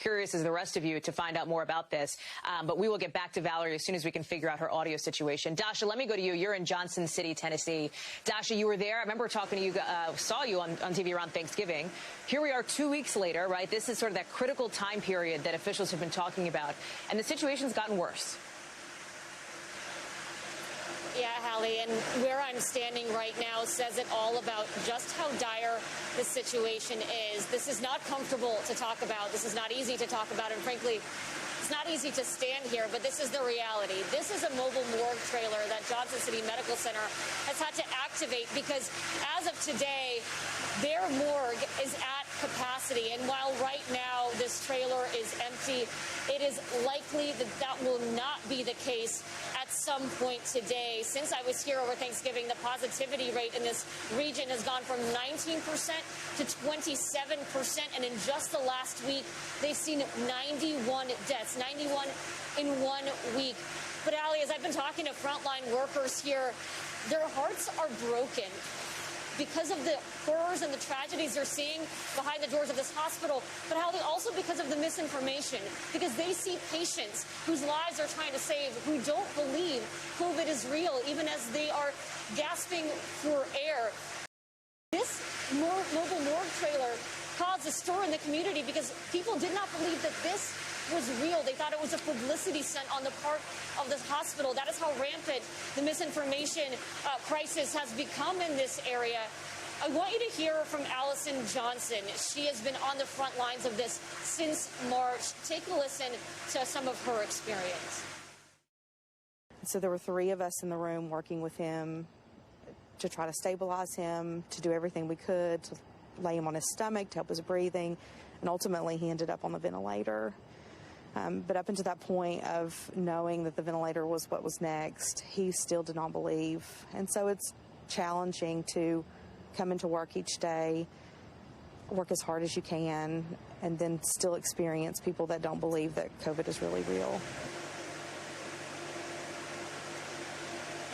curious as the rest of you to find out more about this. But we will get back to Valerie as soon as we can figure out her audio situation. Dasha, let me go to you. You're in Johnson City, Tennessee. Dasha, you were there. I remember talking to you, saw you on TV around Thanksgiving. Here we are 2 weeks later, right? This is sort of that critical time period that officials have been talking about. And the situation's gotten worse. Yeah, Hallie, and where I'm standing right now says it all about just how dire the situation is. This is not comfortable to talk about. This is not easy to talk about. And frankly, it's not easy to stand here, but this is the reality. This is a mobile morgue trailer that Johnson City Medical Center has had to activate because as of today, their morgue is at capacity. And while right now this trailer is empty, it is likely that that will not be the case at some point today. Since I was here over Thanksgiving, the positivity rate in this region has gone from 19% to 27%. And in just the last week, they've seen 91 deaths, 91 in 1 week. But Allie, as I've been talking to frontline workers here, their hearts are broken because of the horrors and the tragedies they're seeing behind the doors of this hospital, but also because of the misinformation, because they see patients whose lives they're trying to save who don't believe COVID is real, even as they are gasping for air. This mobile morgue trailer caused a stir in the community because people did not believe that this was real. They thought it was a publicity stunt on the part of the hospital. That is how rampant the misinformation crisis has become in this area. I want you to hear from Alison Johnson. She has been on the front lines of this since March. Take a listen to some of her experience. So there were 3 of us in the room working with him to try to stabilize him, to do everything we could, to lay him on his stomach, to help his breathing, and ultimately he ended up on the ventilator. But up until that point of knowing that the ventilator was what was next, he still did not believe. And so it's challenging to come into work each day, work as hard as you can, and then still experience people that don't believe that COVID is really real.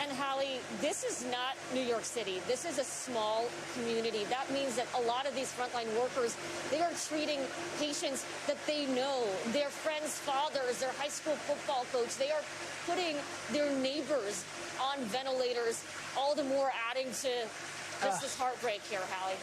And Hallie, this is not New York City. This is a small community. That means that a lot of these frontline workers, they are treating patients that they know, their friends' fathers, their high school football coach. They are putting their neighbors on ventilators, all the more adding to just this heartbreak here, Hallie.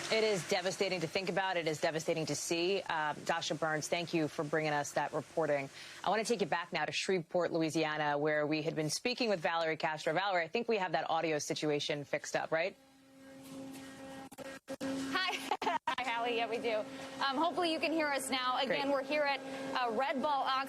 It is devastating to think about. It is devastating to see. Dasha Burns, thank you for bringing us that reporting. I want to take you back now to Shreveport, Louisiana, where we had been speaking with Valerie Castro. Valerie, I think we have that audio situation fixed up, right? Hi. Hi, Hallie. Yeah, we do. Hopefully you can hear us now. Again, Great. We're here at Red Ball Ox.